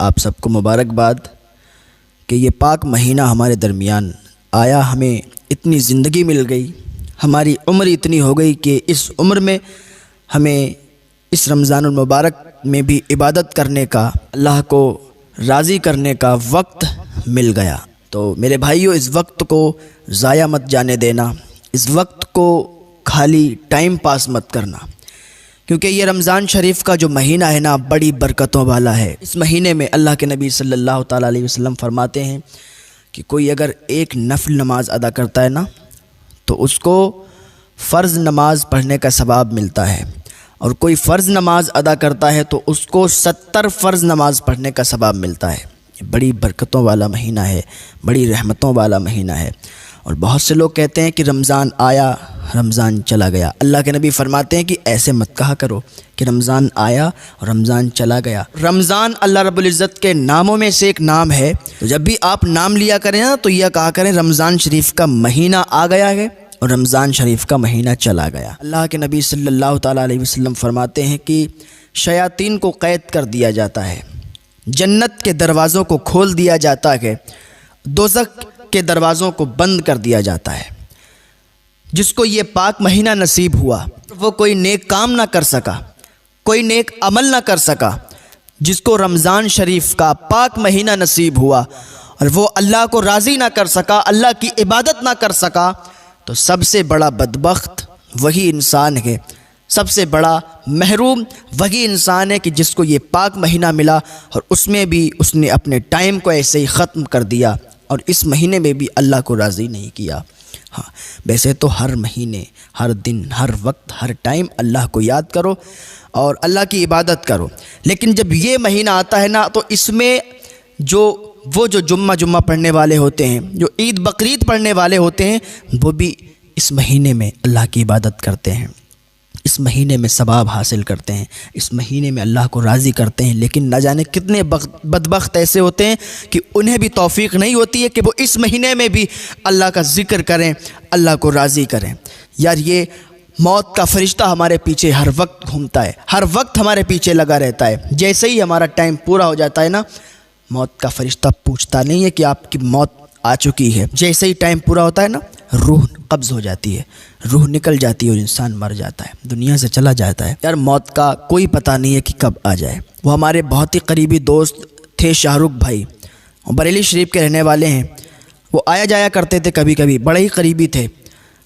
आप सबको मुबारकबाद कि ये पाक महीना हमारे दरमियान आया। हमें इतनी ज़िंदगी मिल गई, हमारी उम्र इतनी हो गई कि इस उम्र में हमें इस रमज़ानुल मुबारक में भी इबादत करने का, अल्लाह को राज़ी करने का वक्त मिल गया। तो मेरे भाइयों, इस वक्त को ज़ाया मत जाने देना, इस वक्त को खाली टाइम पास मत करना, क्योंकि ये रमज़ान शरीफ का जो महीना है ना, बड़ी बरकतों वाला है। इस महीने में अल्लाह के नबी सल्लल्लाहु ताला अलैहि वसल्लम फरमाते हैं कि कोई अगर एक नफल नमाज अदा करता है ना, तो उसको फ़र्ज़ नमाज पढ़ने का सवाब मिलता है, और कोई फ़र्ज़ नमाज अदा करता है तो उसको 70 फ़र्ज़ नमाज पढ़ने का सवाब मिलता है। बड़ी बरकतों वाला महीना है, बड़ी रहमतों वाला महीना है। और बहुत से लोग कहते हैं कि रमज़ान आया, रमज़ान चला गया। अल्लाह के नबी फरमाते हैं कि ऐसे मत कहा करो कि रमज़ान आया और रमज़ान चला गया। रमज़ान अल्लाह रब्बुल इज़्ज़त के नामों में से एक नाम है। तो जब भी आप नाम लिया करें ना, तो यह कहा करें रमज़ान शरीफ का महीना आ गया है और रमज़ान शरीफ का महीना चला गया। अल्लाह के नबी सल्लल्लाहु ताला अलैहि वसल्लम फरमाते हैं कि शयातीन को क़ैद कर दिया जाता है, जन्नत के दरवाज़ों को खोल दिया जाता है, दोज़ख के दरवाज़ों को बंद कर दिया जाता है। जिसको ये पाक महीना नसीब हुआ, वो कोई नेक काम ना कर सका, कोई नेक अमल ना कर सका। जिसको रमज़ान शरीफ का पाक महीना नसीब हुआ और वो अल्लाह को राज़ी ना कर सका, अल्लाह की इबादत ना कर सका, तो सबसे बड़ा बदबख्त वही इंसान है, सबसे बड़ा महरूम वही इंसान है कि जिसको ये पाक महीना मिला और उसमें भी उसने अपने टाइम को ऐसे ही ख़त्म कर दिया और इस महीने में भी अल्लाह को राज़ी नहीं किया। हाँ, वैसे तो हर महीने, हर दिन, हर वक्त, हर टाइम अल्लाह को याद करो और अल्लाह की इबादत करो, लेकिन जब ये महीना आता है ना, तो इसमें जो जुम्मा पढ़ने वाले होते हैं, जो ईद बकरीद पढ़ने वाले होते हैं, वो भी इस महीने में अल्लाह की इबादत करते हैं, इस महीने में सवाब हासिल करते हैं, इस महीने में अल्लाह को राज़ी करते हैं। लेकिन न जाने कितने बदबख्त ऐसे होते हैं कि उन्हें भी तौफ़ीक़ नहीं होती है कि वो इस महीने में भी अल्लाह का ज़िक्र करें, अल्लाह को राज़ी करें। यार, ये मौत का फ़रिश्ता हमारे पीछे हर वक्त घूमता है, हर वक्त हमारे पीछे लगा रहता है। जैसे ही हमारा टाइम पूरा हो जाता है ना, मौत का फ़रिश्ता पूछता नहीं है कि आपकी मौत आ चुकी है। जैसे ही टाइम पूरा होता है ना, रूह कब्ज़ हो जाती है, रूह निकल जाती है और इंसान मर जाता है, दुनिया से चला जाता है। यार, मौत का कोई पता नहीं है कि कब आ जाए। वो हमारे बहुत ही करीबी दोस्त थे, शाहरुख भाई, बरेली शरीफ के रहने वाले हैं। वो आया जाया करते थे कभी कभी, बड़े ही करीबी थे।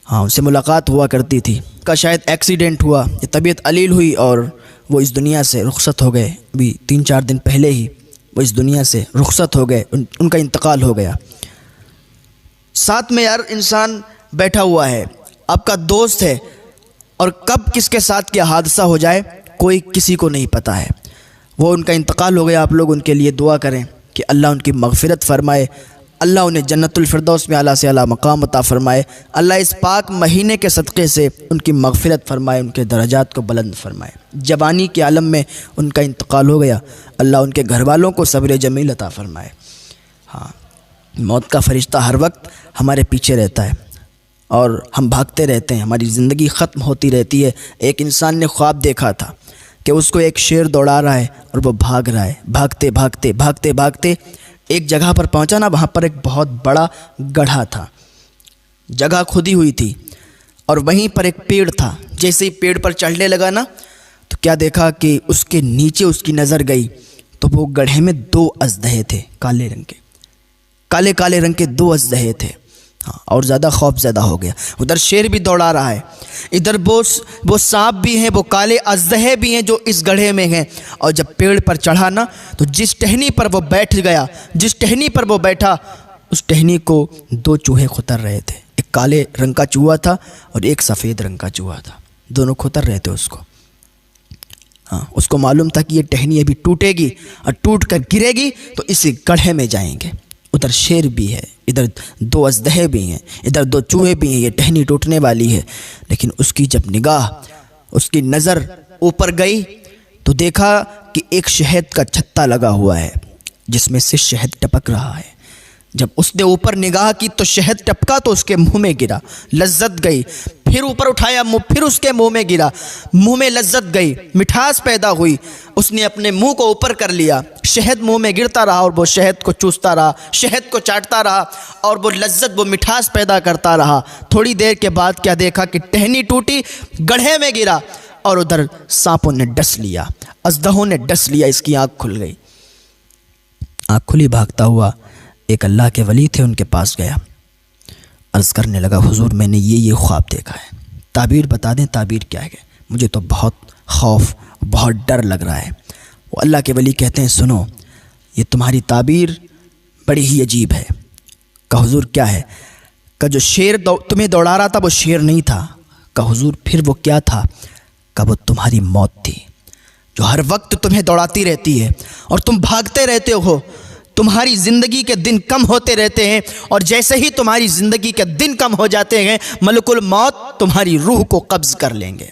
हाँ, उनसे मुलाकात हुआ करती थी। का शायद एक्सीडेंट हुआ, तबीयत अलील हुई और वो इस दुनिया से रुखसत हो गए। अभी 3-4 दिन पहले ही वो इस दुनिया से रुखसत हो गए, उनका इंतकाल हो गया। साथ में यार इंसान बैठा हुआ है, आपका दोस्त है, और कब किसके साथ क्या हादसा हो जाए कोई किसी को नहीं पता है। वो उनका इंतकाल हो गया। आप लोग उनके लिए दुआ करें कि अल्लाह उनकी मग़फ़िरत फ़रमाए, अल्लाह उन्हें जन्नतुल फ़िरदौस में आला से आला मकाम अता फ़रमाए। अल्लाह इस पाक महीने के सदक़े से उनकी मग़फ़िरत फ़रमाए, उनके दरजात को बुलंद फ़रमाए। जवानी के आलम में उनका इंतकाल हो गया, अल्लाह उनके घर वालों को सब्र जमील अता फ़रमाए। हाँ, मौत का फ़रिश्ता हर वक्त हमारे पीछे रहता है और हम भागते रहते हैं, हमारी ज़िंदगी ख़त्म होती रहती है। एक इंसान ने ख्वाब देखा था कि उसको एक शेर दौड़ा रहा है और वो भाग रहा है। भागते भागते भागते भागते एक जगह पर पहुंचा ना, वहाँ पर एक बहुत बड़ा गड्ढा था, जगह खुदी हुई थी और वहीं पर एक पेड़ था। जैसे ही पेड़ पर चढ़ने लगा ना, तो क्या देखा कि उसके नीचे उसकी नज़र गई, तो वो गड्ढे में 2 अजदहे थे, काले रंग के, काले काले रंग के 2 अजदहे थे। हाँ, और ज़्यादा खौफ ज़्यादा हो गया। उधर शेर भी दौड़ा रहा है, इधर वो सांप भी हैं, वो काले अजदहे भी हैं जो इस गड्ढे में हैं। और जब पेड़ पर चढ़ा ना, तो जिस टहनी पर वो बैठ गया, जिस टहनी पर वो बैठा, उस टहनी को 2 चूहे खुतर रहे थे। एक काले रंग का चूहा था और एक सफ़ेद रंग का चूहा था, दोनों खुतर रहे थे उसको। हाँ, उसको मालूम था कि ये टहनी अभी टूटेगी और टूट कर गिरेगी तो इसी गड्ढे में जाएंगे। उधर शेर भी है, इधर 2 अजदहे भी हैं, इधर 2 चूहे भी हैं, ये टहनी टूटने वाली है। लेकिन उसकी जब निगाह, उसकी नज़र ऊपर गई तो देखा कि एक शहद का छत्ता लगा हुआ है जिसमें से शहद टपक रहा है। जब उसने ऊपर निगाह की तो शहद टपका तो उसके मुंह में गिरा, लज्जत गई। फिर ऊपर उठाया मुंह, फिर उसके मुंह में गिरा, मुंह में लज्जत गई, मिठास पैदा हुई। उसने अपने मुंह को ऊपर कर लिया, शहद मुंह में गिरता रहा और वो शहद को चूसता रहा, शहद को चाटता रहा और वो लज्जत, वो मिठास पैदा करता रहा। थोड़ी देर के बाद क्या देखा कि टहनी टूटी, गड्ढे में गिरा और उधर सांपों ने डस लिया, अजदहों ने डस लिया। इसकी आँख खुल गई। आँख खुली, भागता हुआ एक अल्लाह के वली थे, उनके पास गया। अर्ज़ करने लगा, हुजूर मैंने ये ख्वाब देखा है, ताबीर बता दें, ताबीर क्या है? मुझे तो बहुत खौफ, बहुत डर लग रहा है। वो अल्लाह के वली कहते हैं, सुनो ये तुम्हारी ताबीर बड़ी ही अजीब है। कहा हुजूर क्या है? का जो शेर तुम्हें दौड़ा रहा था वो शेर नहीं था। कहा हुजूर फिर वो क्या था? का वो तुम्हारी मौत थी, जो हर वक्त तुम्हें दौड़ाती रहती है और तुम भागते रहते हो। तुम्हारी ज़िंदगी के दिन कम होते रहते हैं और जैसे ही तुम्हारी ज़िंदगी के दिन कम हो जाते हैं, मलकुल मौत तुम्हारी रूह को कब्ज़ कर लेंगे।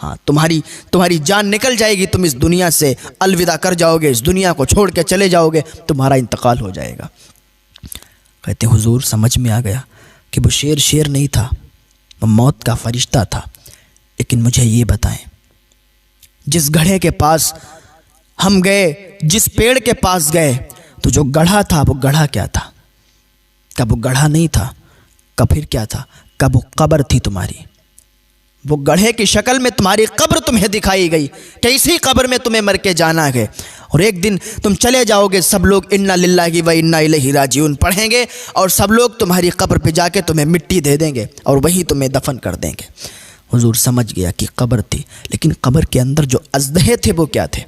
हाँ, तुम्हारी जान निकल जाएगी, तुम इस दुनिया से अलविदा कर जाओगे, इस दुनिया को छोड़ के चले जाओगे, तुम्हारा इंतकाल हो जाएगा। कहते हुजूर समझ में आ गया कि वो शेर नहीं था, वो मौत का फरिश्ता था। लेकिन मुझे ये बताएं, जिस गड्ढे के पास हम गए, जिस पेड़ के पास गए, तो जो गड्ढा था वो गड्ढा क्या था? कब वो गड्ढा नहीं था? कब फिर क्या था? कब वो कब्र थी तुम्हारी। वो गड्ढे की शक्ल में तुम्हारी कब्र तुम्हें दिखाई गई कि इसी कब्र में तुम्हें मर के जाना है और एक दिन तुम चले जाओगे। सब लोग इन्ना लिल्लाहि व इन्ना इलैहि राजिऊन पढ़ेंगे और सब लोग तुम्हारी कब्र पे जाके तुम्हें मिट्टी दे देंगे और वहीं तुम्हें दफन कर देंगे। हुजूर समझ गया कि कब्र थी, लेकिन कब्र के अंदर जो अजदहे थे वो क्या थे?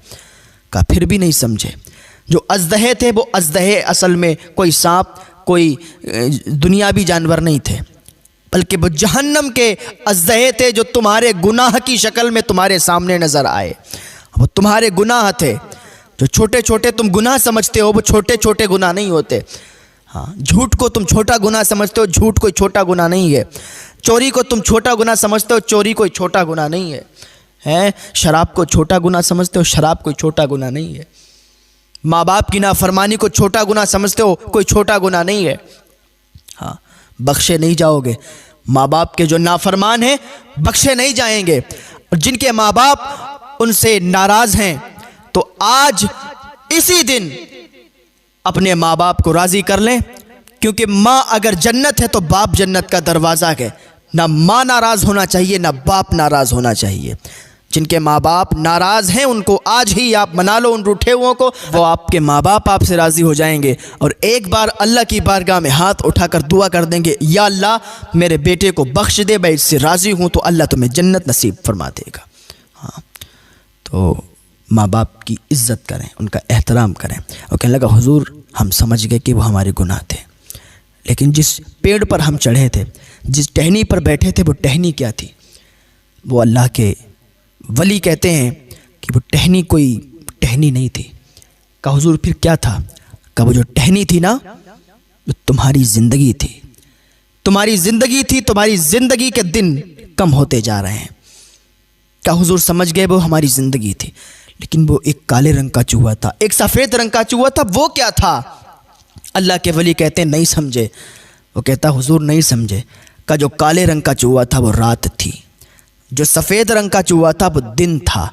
का फिर भी नहीं समझे। जो अजदहे थे वो अजदहे असल में कोई सांप, कोई दुनियावी जानवर नहीं थे, बल्कि वो जहन्नम के अजदहे थे जो तुम्हारे गुनाह की शक्ल में तुम्हारे सामने नज़र आए। वो तुम्हारे गुनाह थे, जो छोटे छोटे तुम गुनाह समझते हो वो छोटे छोटे गुनाह नहीं होते। हाँ, झूठ को तुम छोटा गुनाह समझते हो, झूठ कोई छोटा गुनाह नहीं है। चोरी को तुम छोटा गुनाह समझते हो, चोरी कोई छोटा गुनाह नहीं है। हैं, शराब को छोटा गुनाह समझते हो, शराब कोई छोटा गुनाह नहीं है। माँ बाप की नाफरमानी को छोटा गुनाह समझते हो, कोई छोटा गुनाह नहीं है। हाँ, बख्शे नहीं जाओगे। माँ बाप के जो नाफरमान हैं बख्शे नहीं जाएंगे, और जिनके माँ बाप उनसे नाराज़ हैं तो आज इसी दिन अपने माँ बाप को राज़ी कर लें, क्योंकि माँ अगर जन्नत है तो बाप जन्नत का दरवाज़ा है। ना माँ नाराज़ होना चाहिए, ना बाप नाराज़ होना चाहिए। जिनके माँ बाप नाराज़ हैं उनको आज ही आप मना लो, उन रूठे हुओं को, वो आपके माँ बाप आपसे राज़ी हो जाएंगे और एक बार अल्लाह की बारगाह में हाथ उठाकर दुआ कर देंगे, या अल्लाह मेरे बेटे को बख्श दे, मैं इससे राज़ी हूँ, तो अल्लाह तुम्हें जन्नत नसीब फरमा देगा। हाँ, तो माँ बाप की इज़्ज़त करें, उनका एहतराम करें। और कहने लगा हुजूर हम समझ गए कि वो हमारे गुनाह थे, लेकिन जिस पेड़ पर हम चढ़े थे, जिस टहनी पर बैठे थे, वो टहनी क्या थी? वो अल्लाह के वली कहते हैं कि वो टहनी कोई टहनी नहीं थी। कहा हुजूर फिर क्या था? कहा वो जो टहनी थी ना, वो तुम्हारी ज़िंदगी थी। तुम्हारी ज़िंदगी थी, तुम्हारी ज़िंदगी के दिन कम होते जा रहे हैं। कहा हुजूर समझ गए, वो हमारी ज़िंदगी थी, लेकिन वो एक काले रंग का चूहा था, एक सफ़ेद रंग का चूहा था, वो क्या था? अल्लाह के वली कहते हैं नहीं समझे। वो कहता हुजूर नहीं समझे। का जो काले रंग का चूहा था वो रात थी, जो सफ़ेद रंग का चूहा था वो दिन था।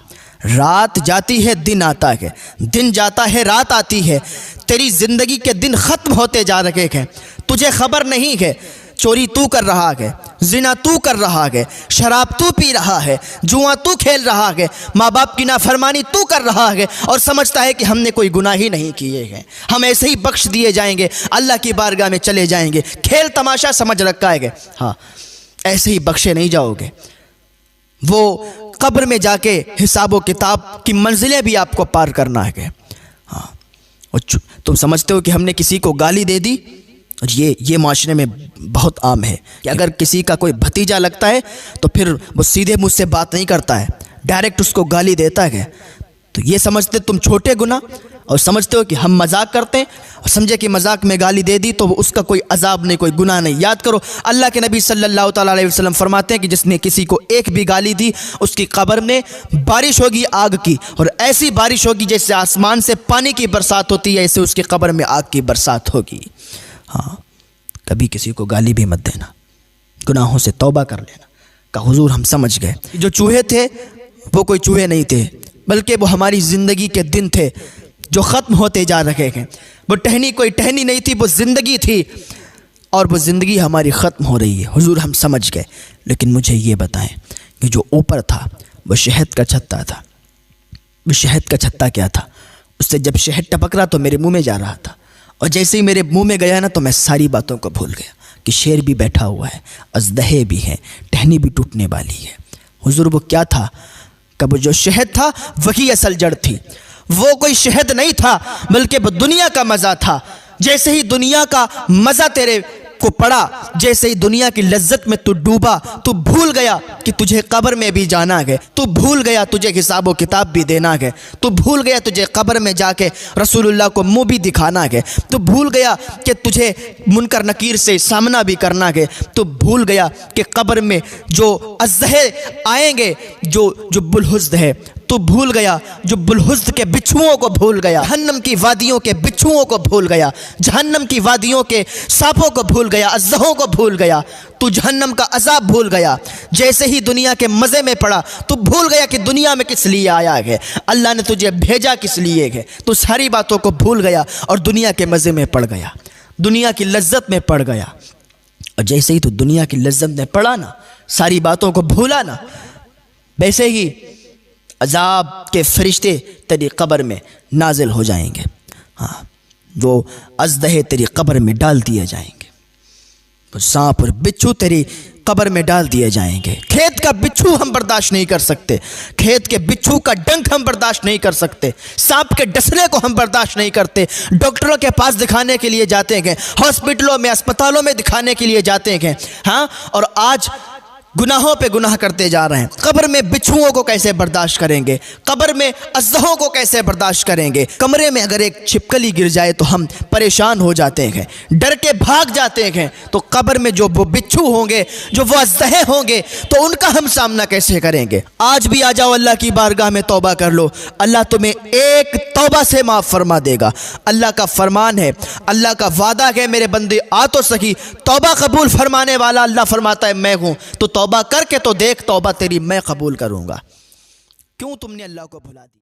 रात जाती है दिन आता है, दिन जाता है रात आती है। तेरी ज़िंदगी के दिन ख़त्म होते जा रहे हैं, तुझे खबर नहीं है। चोरी तू कर रहा है, जिना तू कर रहा है, शराब तू पी रहा है, जुआ तू खेल रहा है, माँ बाप की नाफरमानी तू कर रहा है और समझता है कि हमने कोई गुनाह ही नहीं किए हैं, हम ऐसे ही बख्श दिए जाएंगे, अल्लाह की बारगाह में चले जाएंगे। खेल तमाशा समझ रखा है। हाँ, ऐसे ही बख्शे नहीं जाओगे। वो कब्र में जाके हिसाब किताब की मंजिलें भी आपको पार करना है। हाँ, और तुम समझते हो कि हमने किसी को गाली दे दी, और ये माशरे में बहुत आम है कि अगर किसी का कोई भतीजा लगता है तो फिर वो सीधे मुझसे बात नहीं करता है, डायरेक्ट उसको गाली देता है। तो ये समझते तुम छोटे गुनाह और समझते हो कि हम मजाक करते हैं, और समझे कि मजाक में गाली दे दी तो उसका कोई अजाब नहीं, कोई गुनाह नहीं। याद करो अल्लाह के नबी सल्लल्लाहु ताला अलैहि वसल्लम फरमाते हैं कि जिसने किसी को एक भी गाली दी उसकी कब्र में बारिश होगी आग की, और ऐसी बारिश होगी जैसे आसमान से पानी की बरसात होती है, ऐसे उसकी कब्र में आग की बरसात होगी। हाँ, कभी किसी को गाली भी मत देना, गुनाहों से तौबा कर लेना। का हुजूर हम समझ गए जो चूहे थे वो कोई चूहे नहीं थे, बल्कि वो हमारी ज़िंदगी के दिन थे जो ख़त्म होते जा रहे हैं। वो टहनी कोई टहनी नहीं थी, वो ज़िंदगी थी और वो ज़िंदगी हमारी ख़त्म हो रही है। हुजूर हम समझ गए, लेकिन मुझे ये बताएं कि जो ऊपर था वो शहद का छत्ता था। वो शहद का छत्ता क्या था? उससे जब शहद टपक रहा तो मेरे मुंह में जा रहा था, और जैसे ही मेरे मुंह में गया ना तो मैं सारी बातों को भूल गया कि शेर भी बैठा हुआ है, अजदहे भी हैं, टहनी भी टूटने वाली है। हुजूर वो क्या था? कब जो शहद था वही असल जड़ थी। वो कोई शहद नहीं था, बल्कि वो दुनिया का मज़ा था। जैसे ही दुनिया का मज़ा तेरे को पड़ा, जैसे ही दुनिया की लज्जत में तू डूबा, तू भूल गया कि तुझे कब्र में भी जाना है, तू भूल गया तुझे हिसाब व किताब भी देना है, तू भूल गया तुझे कब्र में जाके रसूलुल्लाह को मुंह भी दिखाना है, तू भूल गया कि तुझे मुनकर नकीर से सामना भी करना है, तू भूल गया कि कब्र में जो अज़्ज़हे आएंगे, जो बुलहुज़्द है, तू भूल गया जो बुलहुज़्द के बिच्छुओं को भूल गया, जहन्नम की वादियों के बिच्छुओं को भूल गया, जहन्नम की वादियों के सांपों को भूल गया, अज़्ज़हों को भूल गया, तू जहन्नम का अज़ाब भूल गया। जैसे ही दुनिया के मज़े में पड़ा तू भूल गया कि दुनिया में किस लिए आया है, अल्लाह ने तुझे भेजा किस लिए है। तू सारी बातों को भूल गया और दुनिया के मज़े में पड़ गया, दुनिया की लज्जत में पड़ गया। और जैसे ही तू दुनिया की लज्जत में पड़ा ना, सारी बातों को भूला ना, वैसे ही अजाब के फरिश्ते तेरी कब्र में नाजिल हो जाएंगे। हाँ, वो अज़दहे तेरी कब्र में डाल दिए जाएंगे, वो सांप और बिच्छू तेरी कब्र में डाल दिए जाएंगे। खेत का बिच्छू हम बर्दाश्त नहीं कर सकते, खेत के बिच्छू का डंक हम बर्दाश्त नहीं कर सकते, सांप के डसने को हम बर्दाश्त नहीं करते। डॉक्टरों के पास दिखाने के लिए जाते हैं, हॉस्पिटलों में, अस्पतालों में दिखाने के लिए जाते हैं। हाँ, और आज गुनाहों पे गुनाह करते जा रहे हैं। कब्र में बिच्छुओं को कैसे बर्दाश्त करेंगे, कब्र में अज़्ज़हों को कैसे बर्दाश्त करेंगे। कमरे में अगर एक छिपकली गिर जाए तो हम परेशान हो जाते हैं, डर के भाग जाते हैं। तो कब्र में जो वो बिच्छू होंगे, जो वो अज़्ज़हे होंगे, तो उनका हम सामना कैसे करेंगे। आज भी आ जाओ अल्लाह की बारगाह में तौबा कर लो, अल्लाह तुम्हें एक तौबा से माफ़ फरमा देगा। अल्लाह का फरमान है, अल्लाह का वादा है, मेरे बंदे आ तो सही, तौबा कबूल फरमाने वाला अल्लाह फरमाता है मैं हूँ। तो तौबा करके तो देख, तौबा तेरी मैं कबूल करूँगा। क्यों तुमने अल्लाह को भुला दिया?